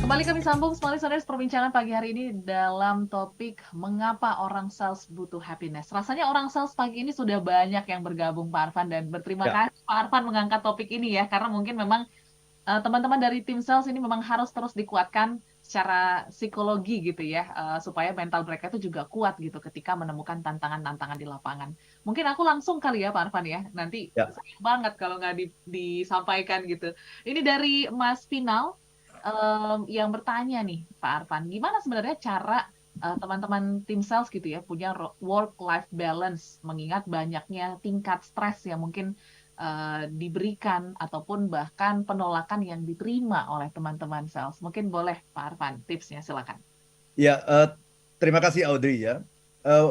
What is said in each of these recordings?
Kembali kami sambung Small Listeners perbincangan pagi hari ini dalam topik mengapa orang sales butuh happiness. Rasanya orang sales pagi ini sudah banyak yang bergabung Pak Arfan dan berterima Ya, kasih Pak Arfan mengangkat topik ini ya karena mungkin memang teman-teman dari tim sales ini memang harus terus dikuatkan secara psikologi gitu ya supaya mental mereka itu juga kuat gitu ketika menemukan tantangan-tantangan di lapangan. Mungkin aku langsung kali ya Pak Arfan ya. Nanti ya, sayang banget kalau nggak disampaikan gitu. Ini dari Mas Final yang bertanya nih, Pak Arfan, gimana sebenarnya cara teman-teman tim sales gitu ya punya work-life balance mengingat banyaknya tingkat stres yang mungkin diberikan ataupun bahkan penolakan yang diterima oleh teman-teman sales. Mungkin boleh Pak Arfan tipsnya silakan. ya. Terima kasih Audrey ya. Eh,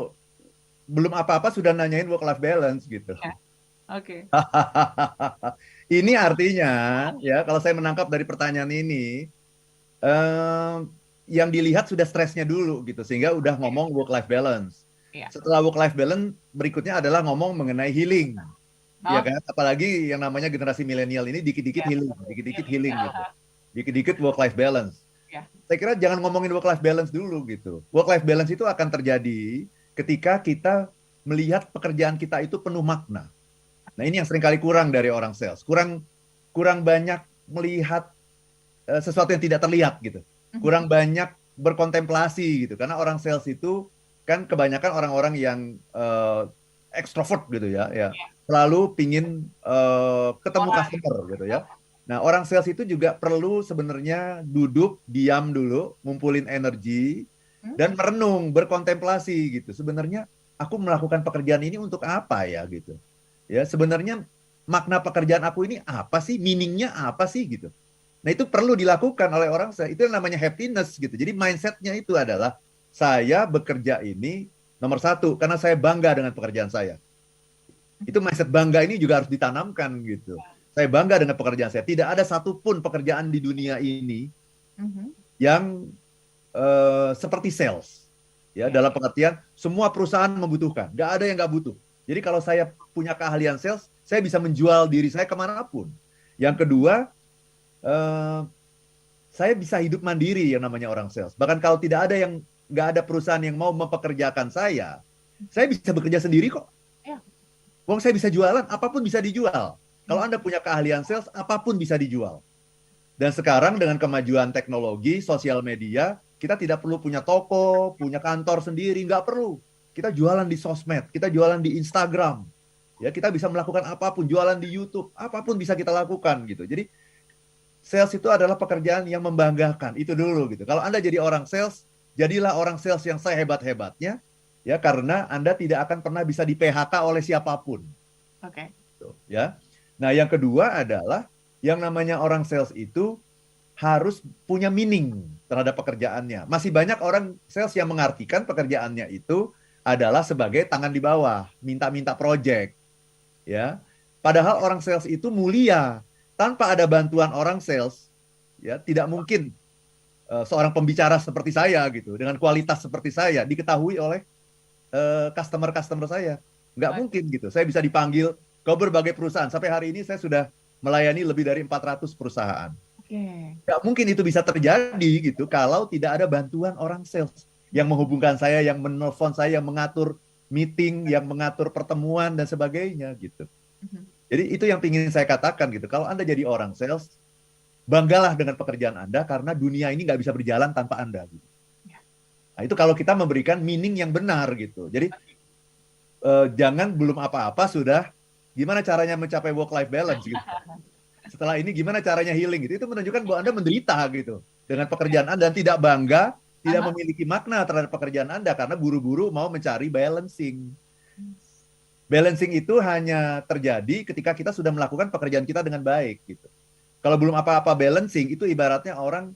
Belum apa-apa sudah nanyain work life balance gitu. Ya, oke. Ini artinya ya kalau saya menangkap dari pertanyaan ini, eh, yang dilihat sudah stresnya dulu gitu sehingga udah Oke. ngomong work life balance. Iya. Setelah work life balance berikutnya adalah ngomong mengenai healing. Ya Oke. kan? Apalagi yang namanya generasi milenial ini dikit-dikit Ya. healing, dikit-dikit Healing. healing gitu. Dikit-dikit work life balance. Ya. Saya kira jangan ngomongin work life balance dulu gitu. Work life balance itu akan terjadi ketika kita melihat pekerjaan kita itu penuh makna. Nah, ini yang seringkali kurang dari orang sales. Kurang kurang banyak melihat sesuatu yang tidak terlihat gitu. Mhm. Kurang banyak berkontemplasi gitu. Karena orang sales itu kan kebanyakan orang-orang yang ekstrovert gitu ya, ya. Ya. Selalu pingin ketemu Orang. customer gitu ya. Nah, orang sales itu juga perlu sebenarnya duduk, diam dulu, ngumpulin energi, Hmm? dan merenung, berkontemplasi gitu. Sebenarnya aku melakukan pekerjaan ini untuk apa ya gitu. Ya, sebenarnya makna pekerjaan aku ini apa sih? Meaningnya apa sih gitu. Nah, itu perlu dilakukan oleh orang sales. Itu yang namanya happiness gitu. Jadi mindsetnya itu adalah saya bekerja ini nomor satu karena saya bangga dengan pekerjaan saya. Itu mindset bangga ini juga harus ditanamkan gitu. Saya bangga dengan pekerjaan saya. Tidak ada satupun pekerjaan di dunia ini Mhm. yang seperti sales. Ya, Ya. dalam pengertian semua perusahaan membutuhkan. Nggak ada yang nggak butuh. Jadi kalau saya punya keahlian sales, saya bisa menjual diri saya kemanapun. Yang kedua, eh, saya bisa hidup mandiri yang namanya orang sales. Bahkan kalau tidak ada yang nggak ada perusahaan yang mau mempekerjakan saya bisa bekerja sendiri kok. Ya. Wong saya bisa jualan, apapun bisa dijual. Kalau Anda punya keahlian sales, apapun bisa dijual. Dan sekarang dengan kemajuan teknologi, sosial media, kita tidak perlu punya toko, punya kantor sendiri, nggak perlu. Kita jualan di sosmed, kita jualan di Instagram. Ya, kita bisa melakukan apapun, jualan di YouTube, apapun bisa kita lakukan gitu. Jadi sales itu adalah pekerjaan yang membanggakan. Itu dulu gitu. Kalau Anda jadi orang sales, jadilah orang sales yang sehebat-hebatnya ya karena Anda tidak akan pernah bisa di PHK oleh siapapun. Oke. Gitu, ya. Nah, yang kedua adalah yang namanya orang sales itu harus punya meaning terhadap pekerjaannya. Masih banyak orang sales yang mengartikan pekerjaannya itu adalah sebagai tangan di bawah, minta-minta project, ya. Padahal orang sales itu mulia. Tanpa ada bantuan orang sales, ya tidak mungkin seorang pembicara seperti saya gitu, dengan kualitas seperti saya diketahui oleh customer-customer saya. Nggak Oke. mungkin gitu. Saya bisa dipanggil ke berbagai perusahaan. Sampai hari ini saya sudah melayani lebih dari 400 perusahaan. Oke. Nggak mungkin itu bisa terjadi gitu kalau tidak ada bantuan orang sales yang menghubungkan saya, yang menelpon saya, yang mengatur meeting, yang mengatur pertemuan dan sebagainya gitu. Mhm. Jadi itu yang ingin saya katakan gitu. Kalau Anda jadi orang sales, banggalah dengan pekerjaan Anda karena dunia ini nggak bisa berjalan tanpa Anda. Gitu. Ya. Nah, itu kalau kita memberikan meaning yang benar gitu. Jadi jangan belum apa-apa sudah gimana caranya mencapai work life balance gitu. Setelah ini gimana caranya healing gitu. Itu menunjukkan bahwa Anda menderita gitu dengan pekerjaan Anda dan tidak bangga, tidak Aha. memiliki makna terhadap pekerjaan Anda karena buru-buru mau mencari balancing. Balancing itu hanya terjadi ketika kita sudah melakukan pekerjaan kita dengan baik gitu. Kalau belum apa-apa balancing itu ibaratnya orang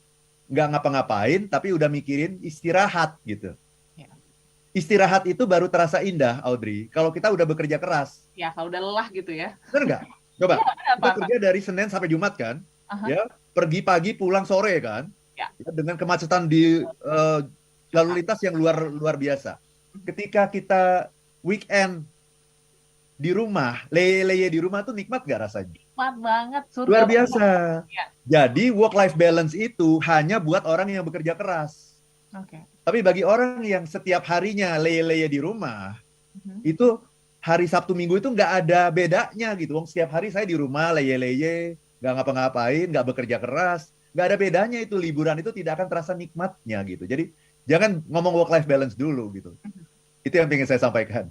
nggak ngapa-ngapain tapi udah mikirin istirahat gitu. Ya. Istirahat itu baru terasa indah, Audrey, kalau kita udah bekerja keras. Ya, kalau udah lelah gitu ya. Benar nggak? Coba, Iya, benar kita Pak Arfan. kerja dari Senin sampai Jumat kan? Aha. Ya, pergi pagi pulang sore kan? Ya. Ya, dengan kemacetan di lalu lintas yang luar luar biasa. Ketika kita weekend di rumah, leye-leye di rumah tuh nikmat nggak rasanya? Nikmat banget, surga Luar banget. biasa. Ya, Jadi work-life balance itu hanya buat orang yang bekerja keras. oke. Tapi bagi orang yang setiap harinya leye-leye di rumah, Mhm. itu hari Sabtu Minggu itu nggak ada bedanya gitu. Wong setiap hari saya di rumah leye-leye, nggak ngapa-ngapain, nggak bekerja keras, nggak ada bedanya itu liburan itu tidak akan terasa nikmatnya gitu. Jadi jangan ngomong work-life balance dulu gitu. Itu yang ingin saya sampaikan.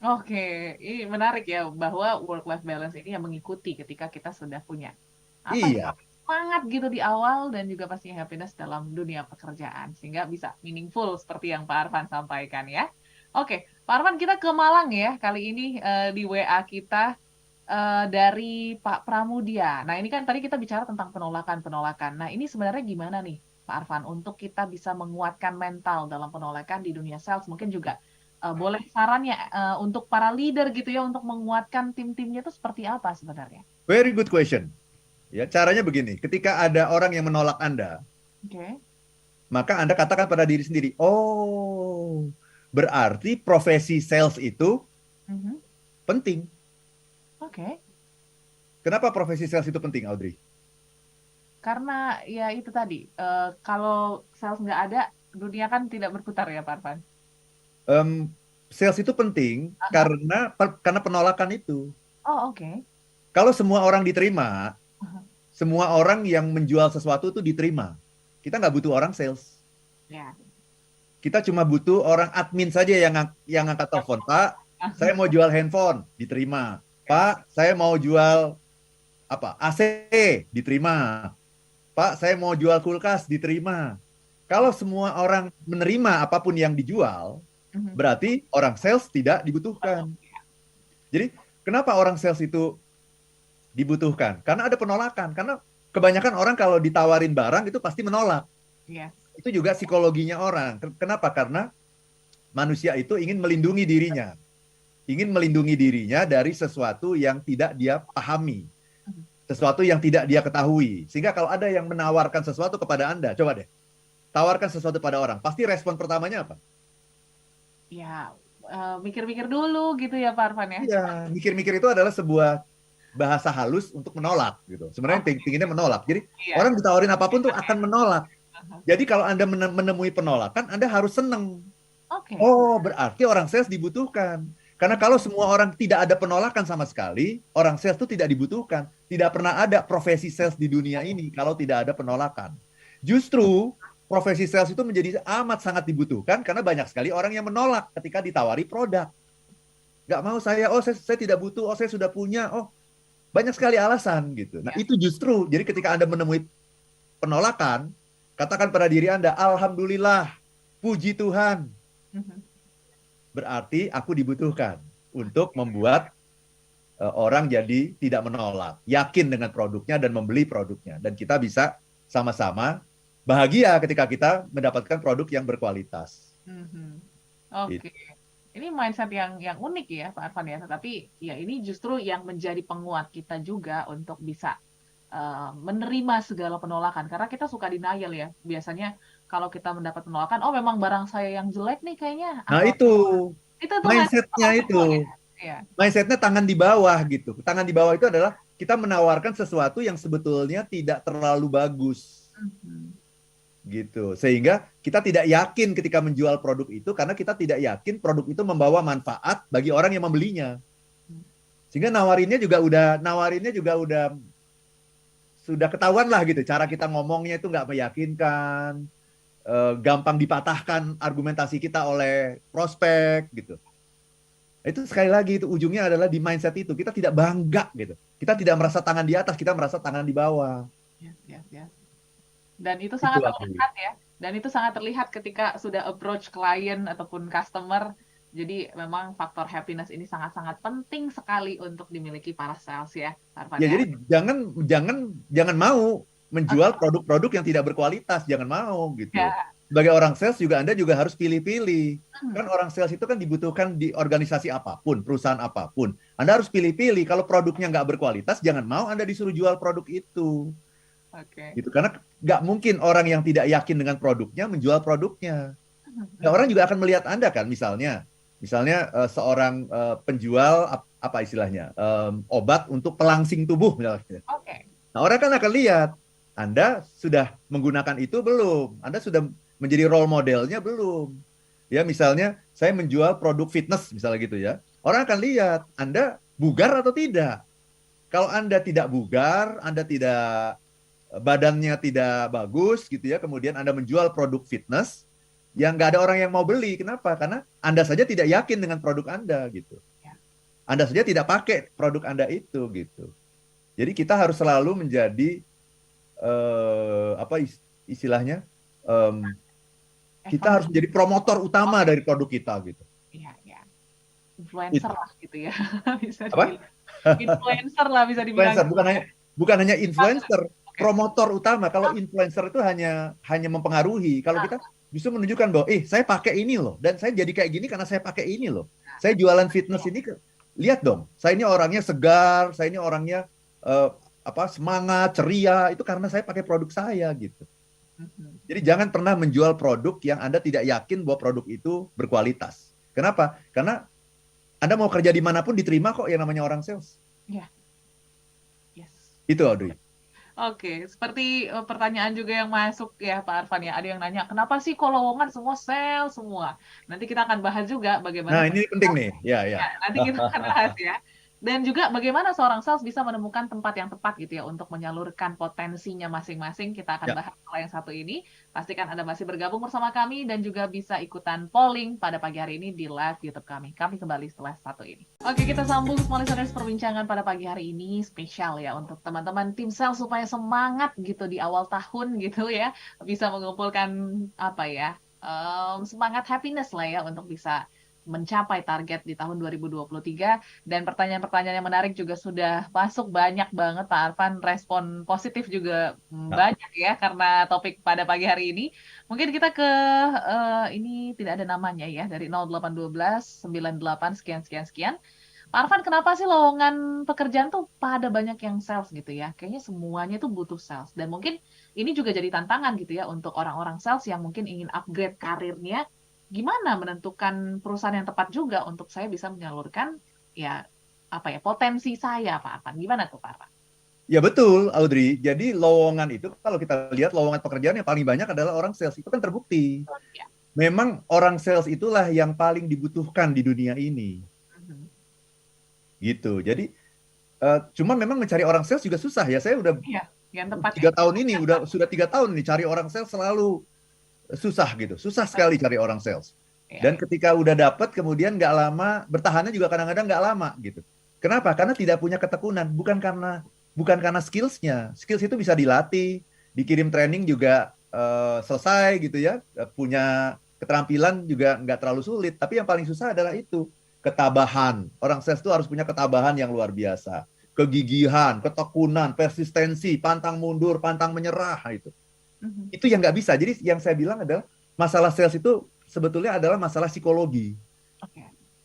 Oke, ini menarik ya bahwa work life balance ini yang mengikuti ketika kita sudah punya apa ya Iya, semangat gitu di awal dan juga pastinya happiness dalam dunia pekerjaan sehingga bisa meaningful seperti yang Pak Arfan sampaikan ya. Oke, Pak Arfan kita ke Malang ya kali ini di WA kita dari Pak Pramudia. Nah ini kan tadi kita bicara tentang penolakan-penolakan. Nah ini sebenarnya gimana nih Pak Arfan untuk kita bisa menguatkan mental dalam penolakan di dunia sales mungkin juga boleh sarannya untuk para leader gitu ya untuk menguatkan tim-timnya itu seperti apa sebenarnya? very good question. Ya, caranya begini, ketika ada orang yang menolak Anda, Oke. maka Anda katakan pada diri sendiri, oh, berarti profesi sales itu Mhm. penting. Oke. Kenapa profesi sales itu penting, Audrey? Karena ya itu tadi kalau sales nggak ada dunia kan tidak berputar ya Pak Arfan. Em, Sales itu penting Aha. karena penolakan itu. Oh oke. Kalau semua orang diterima, Aha. semua orang yang menjual sesuatu itu diterima. Kita nggak butuh orang sales. Ya. Kita cuma butuh orang admin saja yang angkat telepon. Pak, saya mau jual handphone, diterima. Oke. Pak, saya mau jual apa? AC, diterima. Pak, saya mau jual kulkas, diterima. Kalau semua orang menerima apapun yang dijual, Mhm. berarti orang sales tidak dibutuhkan. Jadi, kenapa orang sales itu dibutuhkan? Karena ada penolakan. Karena kebanyakan orang kalau ditawarin barang itu pasti menolak. Yes. Itu juga psikologinya orang. Kenapa? Karena manusia itu ingin melindungi dirinya. Ingin melindungi dirinya dari sesuatu yang tidak dia pahami. Mhm. Sesuatu yang tidak dia ketahui. Sehingga kalau ada yang menawarkan sesuatu kepada Anda, coba deh, tawarkan sesuatu pada orang. Pasti respon pertamanya apa? Ya mikir-mikir dulu gitu ya Pak Arfan ya. Iya, mikir-mikir itu adalah sebuah bahasa halus untuk menolak gitu. Sebenarnya Oh pinginnya menolak. Jadi iya. orang ditawarin apapun tuh akan menolak. Aha. Jadi kalau Anda menemui penolakan, Anda harus senang. Oke. Oh, berarti orang sales dibutuhkan. Karena kalau semua orang tidak ada penolakan sama sekali, orang sales itu tidak dibutuhkan. Tidak pernah ada profesi sales di dunia ini kalau tidak ada penolakan. Justru profesi sales itu menjadi amat sangat dibutuhkan karena banyak sekali orang yang menolak ketika ditawari produk. Nggak mau saya, oh saya tidak butuh, oh saya sudah punya, oh banyak sekali alasan gitu. Nah Ya. itu justru, jadi ketika Anda menemui penolakan, katakan pada diri Anda, Alhamdulillah, puji Tuhan, Mhm. berarti aku dibutuhkan untuk membuat orang jadi tidak menolak, yakin dengan produknya dan membeli produknya. Dan kita bisa sama-sama bahagia ketika kita mendapatkan produk yang berkualitas. Mhm. Gitu. Oke. Ini mindset yang unik ya Pak Arfan ya, tetapi ya ini justru yang menjadi penguat kita juga untuk bisa menerima segala penolakan karena kita suka denial ya. Biasanya kalau kita mendapat penolakan, oh memang barang saya yang jelek nih kayaknya Nah atau itu itu tuh mindset mindsetnya orang itu, Jawa ya. Iya. mindsetnya tangan di bawah gitu. Tangan di bawah itu adalah kita menawarkan sesuatu yang sebetulnya tidak terlalu bagus. Mhm. Gitu. Sehingga kita tidak yakin ketika menjual produk itu karena kita tidak yakin produk itu membawa manfaat bagi orang yang membelinya. Sehingga nawarinnya juga udah sudah ketahuan lah gitu. Cara kita ngomongnya itu nggak meyakinkan, gampang dipatahkan argumentasi kita oleh prospek gitu. Itu sekali lagi itu ujungnya adalah di mindset itu. Kita tidak bangga gitu. Kita tidak merasa tangan di atas, kita merasa tangan di bawah. Yes, yes, yes. Dan itu Itu sangat aku. terlihat ya. Dan itu sangat terlihat ketika sudah approach klien ataupun customer. Jadi memang faktor happiness ini sangat-sangat penting sekali untuk dimiliki para sales ya, Pak Arfan Ya ya. jadi jangan jangan jangan mau menjual Oke. produk-produk yang tidak berkualitas, jangan mau gitu. Ya. Sebagai orang sales juga Anda juga harus pilih-pilih. Hmm. Kan orang sales itu kan dibutuhkan di organisasi apapun, perusahaan apapun. Anda harus pilih-pilih. Kalau produknya nggak berkualitas, jangan mau Anda disuruh jual produk itu. Oke. Gitu. Karena nggak mungkin orang yang tidak yakin dengan produknya menjual produknya. Nah, orang juga akan melihat Anda kan, misalnya seorang penjual apa istilahnya, obat untuk pelangsing tubuh misalnya. Oke. Nah, orang kan akan lihat, Anda sudah menggunakan itu belum? Anda sudah menjadi role modelnya belum? Ya, misalnya saya menjual produk fitness misalnya gitu ya. Orang akan lihat Anda bugar atau tidak. Kalau Anda tidak bugar, Anda tidak badannya tidak bagus gitu ya, kemudian Anda menjual produk fitness yang nggak ada orang yang mau beli. Kenapa? Karena Anda saja tidak yakin dengan produk Anda gitu. Ya. Anda saja tidak pakai produk Anda itu gitu. Jadi kita harus selalu menjadi apa istilahnya, kita harus menjadi promotor utama dari produk kita gitu. Iya, iya. Influencer Itu. lah gitu ya. Bisa Apa? dibilang. Influencer lah bisa dibilang. Influencer bukan hanya influencer, Oke. promotor utama. Kalau influencer itu hanya mempengaruhi. Kalau kita justru menunjukkan bahwa saya pakai ini loh, dan saya jadi kayak gini karena saya pakai ini loh. Saya jualan fitness ini, lihat dong, saya ini orangnya segar, saya ini orangnya semangat, ceria, itu karena saya pakai produk saya gitu. Jadi jangan pernah menjual produk yang Anda tidak yakin bahwa produk itu berkualitas. Kenapa? Karena Anda mau kerja dimanapun diterima kok yang namanya orang sales. Iya. Yes. Itu Audrey. Oke, seperti pertanyaan juga yang masuk ya Pak Arfan ya. Ada yang nanya, kenapa sih kok lowongan semua sales semua? Nanti kita akan bahas juga bagaimana. Nah, ini penting nih. Ya. Nanti kita akan bahas ya. Dan juga bagaimana seorang sales bisa menemukan tempat yang tepat gitu ya untuk menyalurkan potensinya masing-masing. Kita akan bahas soal yang satu ini. Pastikan Anda masih bergabung bersama kami dan juga bisa ikutan polling pada pagi hari ini di live YouTube kami. Kami kembali setelah satu ini. Oke, kita sambung semua listeners perbincangan pada pagi hari ini spesial ya untuk teman-teman tim sales supaya semangat gitu di awal tahun gitu ya. Bisa mengumpulkan apa ya, semangat happiness lah ya untuk bisa mencapai target di tahun 2023. Dan pertanyaan-pertanyaan yang menarik juga sudah masuk banyak banget Pak Arfan, respon positif juga banyak ya karena topik pada pagi hari ini. Mungkin kita ke ini tidak ada namanya ya, dari 0812 98 sekian sekian sekian. Pak Arfan, kenapa sih lowongan pekerjaan tuh pada banyak yang sales gitu ya? Kayaknya semuanya tuh butuh sales. Dan mungkin ini juga jadi tantangan gitu ya untuk orang-orang sales yang mungkin ingin upgrade karirnya. Gimana menentukan perusahaan yang tepat juga untuk saya bisa menyalurkan ya potensi saya Pak Arfan. Gimana tuh Pak Arfan? Ya betul Audrey. Jadi lowongan itu kalau kita lihat lowongan pekerjaan yang paling banyak adalah orang sales. Itu kan terbukti. Ya. Memang orang sales itulah yang paling dibutuhkan di dunia ini. Gitu. Jadi cuma memang mencari orang sales juga susah ya. Saya udah yang tepat 3 tahun ini, sudah 3 tahun nih cari orang sales selalu susah gitu. Susah sekali cari orang sales. Dan ketika udah dapat, kemudian nggak lama, bertahannya juga kadang-kadang nggak lama gitu. Kenapa? Karena tidak punya ketekunan. Bukan karena skills-nya. Skills itu bisa dilatih, dikirim training juga selesai gitu ya. Punya keterampilan juga nggak terlalu sulit. Tapi yang paling susah adalah itu, ketabahan. Orang sales itu harus punya ketabahan yang luar biasa. Kegigihan, ketekunan, persistensi, pantang mundur, pantang menyerah itu. Itu yang nggak bisa. Jadi yang saya bilang adalah masalah sales itu sebetulnya adalah masalah psikologi.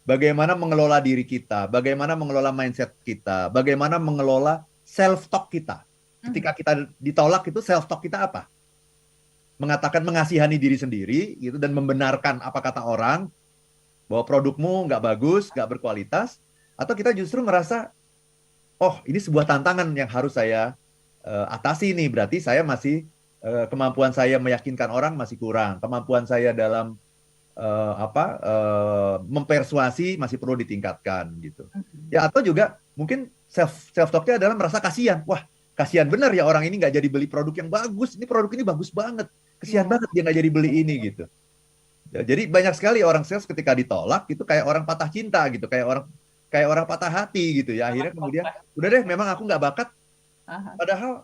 Bagaimana mengelola diri kita, bagaimana mengelola mindset kita, bagaimana mengelola self-talk kita. Ketika kita ditolak itu self-talk kita apa? Mengasihani diri sendiri gitu dan membenarkan apa kata orang, bahwa produkmu nggak bagus, nggak berkualitas, atau kita justru merasa, oh ini sebuah tantangan yang harus saya atasi nih, berarti saya masih kemampuan saya meyakinkan orang masih kurang, kemampuan saya dalam mempersuasi masih perlu ditingkatkan gitu. Ya atau juga mungkin self talk-nya adalah merasa kasihan. Wah, kasihan benar ya orang ini nggak jadi beli produk yang bagus. Ini produk ini bagus banget. Kasihan banget dia nggak jadi beli ini gitu. Ya, jadi banyak sekali orang sales ketika ditolak itu kayak orang patah cinta gitu, kayak orang patah hati gitu ya. Akhirnya kemudian udah deh, memang aku nggak bakat. Padahal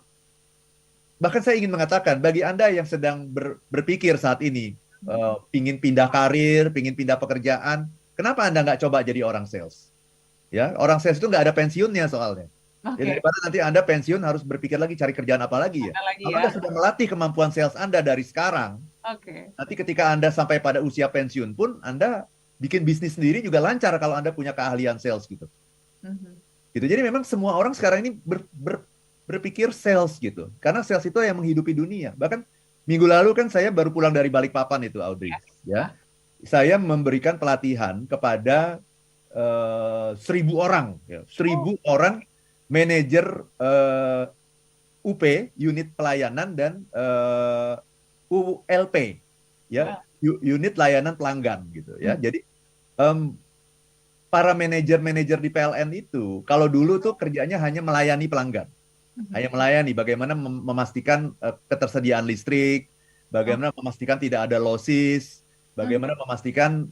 bahkan saya ingin mengatakan, bagi Anda yang sedang berpikir saat ini, pingin pindah karir, pingin pindah pekerjaan, kenapa Anda nggak coba jadi orang sales? Ya, orang sales itu nggak ada pensiunnya soalnya. Ya, daripada nanti Anda pensiun harus berpikir lagi cari kerjaan apa lagi ya. Kalau Anda sudah melatih kemampuan sales Anda dari sekarang, nanti ketika Anda sampai pada usia pensiun pun, Anda bikin bisnis sendiri juga lancar kalau Anda punya keahlian sales gitu. Gitu. Jadi memang semua orang sekarang ini berpikir sales gitu. Karena sales itu yang menghidupi dunia. Bahkan minggu lalu kan saya baru pulang dari Balikpapan itu, Audrey. Ya, saya memberikan pelatihan kepada 1.000 orang, ya. 1.000 orang manajer UP, unit pelayanan, dan ULP, ya, unit layanan pelanggan gitu ya. Jadi para manajer-manajer di PLN itu kalau dulu tuh kerjanya hanya melayani pelanggan, hanya melayani, bagaimana memastikan ketersediaan listrik, bagaimana memastikan tidak ada losses, bagaimana memastikan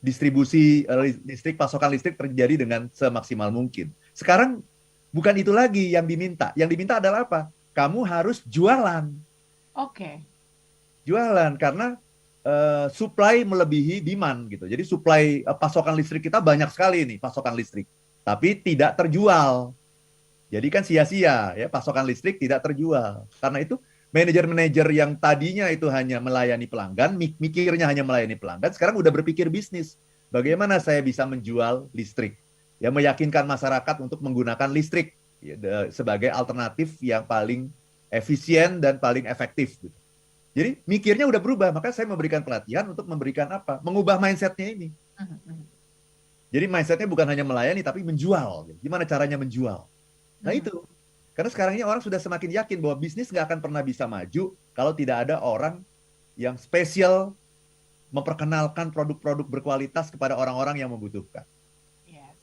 distribusi listrik, pasokan listrik terjadi dengan semaksimal mungkin. Sekarang bukan itu lagi yang diminta. Yang diminta adalah apa? Kamu harus jualan. Oke. Jualan karena supply melebihi demand gitu. Jadi supply pasokan listrik kita banyak sekali nih, pasokan listrik. Tapi tidak terjual. Jadi kan sia-sia ya, pasokan listrik tidak terjual. Karena itu manajer-manajer yang tadinya itu hanya melayani pelanggan, mikirnya hanya melayani pelanggan, sekarang udah berpikir bisnis. Bagaimana saya bisa menjual listrik? Ya, meyakinkan masyarakat untuk menggunakan listrik ya, sebagai alternatif yang paling efisien dan paling efektif. Gitu. Jadi mikirnya udah berubah, maka saya memberikan pelatihan untuk memberikan apa? Mengubah mindsetnya ini. Jadi mindsetnya bukan hanya melayani, tapi menjual. Gimana caranya menjual? Nah itu. Karena sekarang ini orang sudah semakin yakin bahwa bisnis nggak akan pernah bisa maju kalau tidak ada orang yang spesial memperkenalkan produk-produk berkualitas kepada orang-orang yang membutuhkan. Yes.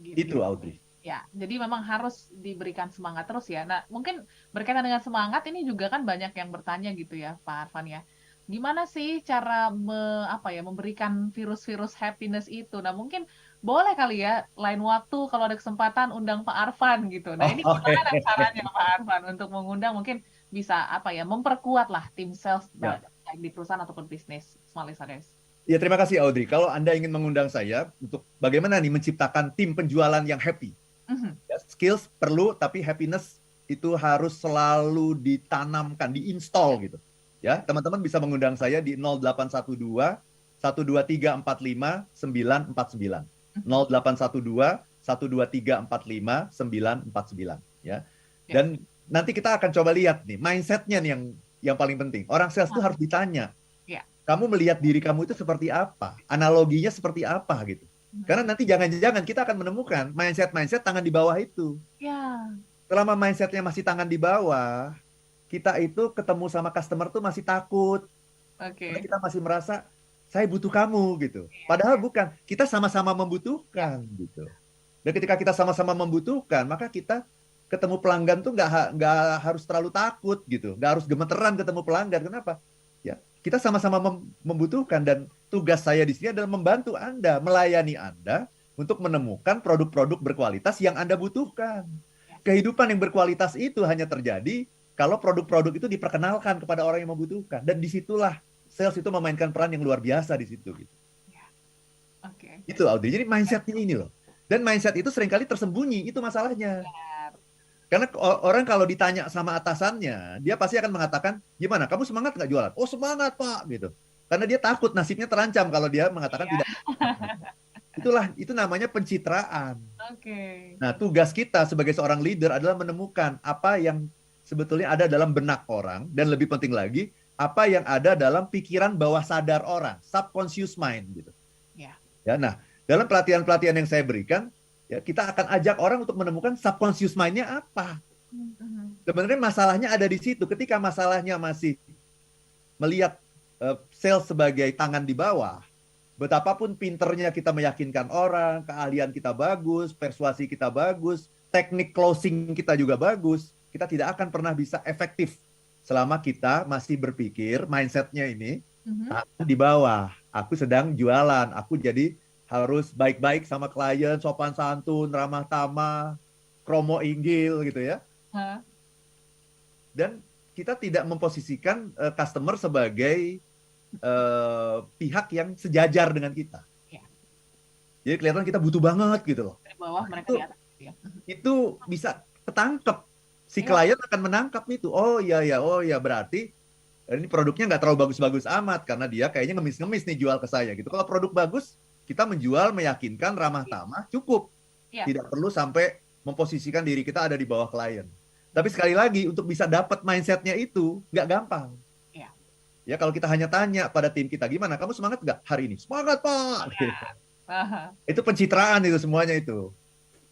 Itu, Audrey. Ya, jadi memang harus diberikan semangat terus ya. Nah, mungkin berkaitan dengan semangat ini juga kan banyak yang bertanya gitu ya, Pak Arfan ya. Gimana sih cara memberikan virus-virus happiness itu? Nah, mungkin boleh kali ya lain waktu kalau ada kesempatan undang Pak Arfan gitu. Nah, ini gimana caranya Pak Arfan untuk mengundang, mungkin bisa memperkuat lah tim sales baik di perusahaan ataupun bisnis small listeners. Ya, terima kasih Audrey. Kalau Anda ingin mengundang saya untuk bagaimana nih menciptakan tim penjualan yang happy. Ya, skills perlu, tapi happiness itu harus selalu ditanamkan, diinstall gitu. Ya, teman-teman bisa mengundang saya di 0812 12345 949. 0812 12345 949 ya. Dan nanti kita akan coba lihat nih mindsetnya nih yang paling penting. Orang sales itu harus ditanya. Kamu melihat diri kamu itu seperti apa? Analoginya seperti apa gitu. Karena nanti jangan-jangan kita akan menemukan mindset tangan di bawah itu. Selama mindsetnya masih tangan di bawah, kita itu ketemu sama customer tuh masih takut. Karena kita masih merasa saya butuh kamu gitu. Padahal bukan, kita sama-sama membutuhkan gitu. Dan ketika kita sama-sama membutuhkan, maka kita ketemu pelanggan tuh nggak harus terlalu takut gitu, nggak harus gemeteran ketemu pelanggan. Kenapa? Ya, kita sama-sama membutuhkan, dan tugas saya di sini adalah membantu Anda, melayani Anda untuk menemukan produk-produk berkualitas yang Anda butuhkan. Kehidupan yang berkualitas itu hanya terjadi kalau produk-produk itu diperkenalkan kepada orang yang membutuhkan, dan disitulah sales itu memainkan peran yang luar biasa di situ. Gitu. Itu Audrey. Jadi mindsetnya ini loh. Dan mindset itu seringkali tersembunyi, itu masalahnya. Karena orang kalau ditanya sama atasannya, dia pasti akan mengatakan, gimana, kamu semangat nggak jualan? Oh semangat Pak, gitu. Karena dia takut nasibnya terancam kalau dia mengatakan tidak. Itu namanya pencitraan. Nah, tugas kita sebagai seorang leader adalah menemukan apa yang sebetulnya ada dalam benak orang, dan lebih penting lagi, apa yang ada dalam pikiran bawah sadar orang, subconscious mind, gitu. Ya, nah, dalam pelatihan-pelatihan yang saya berikan, ya, kita akan ajak orang untuk menemukan subconscious mind-nya apa. Sebenarnya masalahnya ada di situ. Ketika masalahnya masih melihat sales sebagai tangan di bawah, betapapun pinternya kita meyakinkan orang, keahlian kita bagus, persuasi kita bagus, teknik closing kita juga bagus, kita tidak akan pernah bisa efektif selama kita masih berpikir mindset-nya ini di bawah. Aku sedang jualan, aku jadi harus baik-baik sama klien, sopan santun, ramah tamah, kromo inggil gitu ya. Dan kita tidak memposisikan customer sebagai pihak yang sejajar dengan kita. Jadi kelihatan kita butuh banget gitu loh. Di bawah mereka di atas. Itu bisa ketangkep. Si klien akan menangkap itu. Oh ya, berarti ini produknya nggak terlalu bagus-bagus amat karena dia kayaknya ngemis-ngemis nih jual ke saya gitu. Kalau produk bagus, kita menjual, meyakinkan, ramah tamah, cukup. Tidak perlu sampai memposisikan diri kita ada di bawah klien. Tapi sekali lagi, untuk bisa dapat mindset-nya itu nggak gampang. Ya, kalau kita hanya tanya pada tim kita, gimana? Kamu semangat nggak hari ini? Semangat, Pak! Aha. Itu pencitraan itu semuanya itu.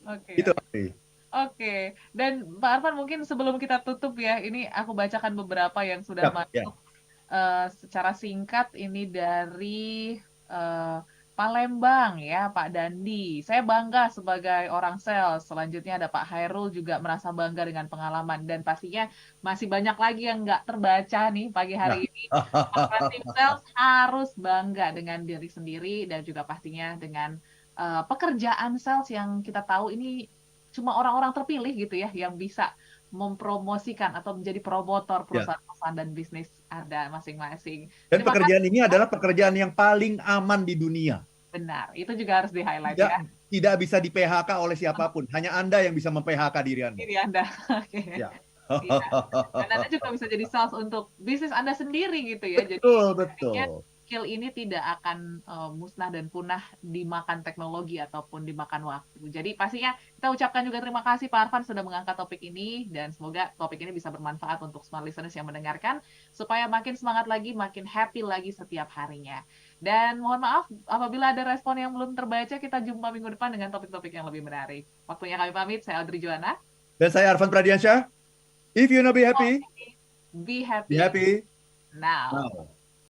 Oke, Itu. oke. Oke, dan Pak Arfan mungkin sebelum kita tutup ya, ini aku bacakan beberapa yang sudah Ya, ya. masuk secara singkat ini dari eh, Palembang ya, Pak Dandi. Saya bangga sebagai orang sales. Selanjutnya ada Pak Hairul juga merasa bangga dengan pengalaman dan pastinya masih banyak lagi yang nggak terbaca nih pagi hari Nah. ini. Para tim sales harus bangga dengan diri sendiri dan juga pastinya dengan pekerjaan sales yang kita tahu ini cuma orang-orang terpilih gitu ya yang bisa mempromosikan atau menjadi promotor Ya. perusahaan-perusahaan dan bisnis Anda masing-masing. Dan Terima kasih. pekerjaan ini adalah pekerjaan yang paling aman di dunia. Benar, itu juga harus di-highlight Tidak ya. tidak bisa di PHK oleh siapapun. Hanya Anda yang bisa mem-PHK diri Anda. Diri Anda. Oke. Ya. Iya. Dan Anda juga bisa jadi sales untuk bisnis Anda sendiri gitu ya. Jadi Betul, artinya betul. skill ini tidak akan musnah dan punah dimakan teknologi ataupun dimakan waktu. Jadi pastinya kita ucapkan juga terima kasih Pak Arfan sudah mengangkat topik ini dan semoga topik ini bisa bermanfaat untuk smart listeners yang mendengarkan supaya makin semangat lagi, makin happy lagi setiap harinya. Dan mohon maaf apabila ada respon yang belum terbaca, kita jumpa minggu depan dengan topik-topik yang lebih menarik. Waktunya kami pamit, saya Audrey Juwana. Dan saya Arfan Pradiansyah. If you wanna be happy, Be be happy happy now. now.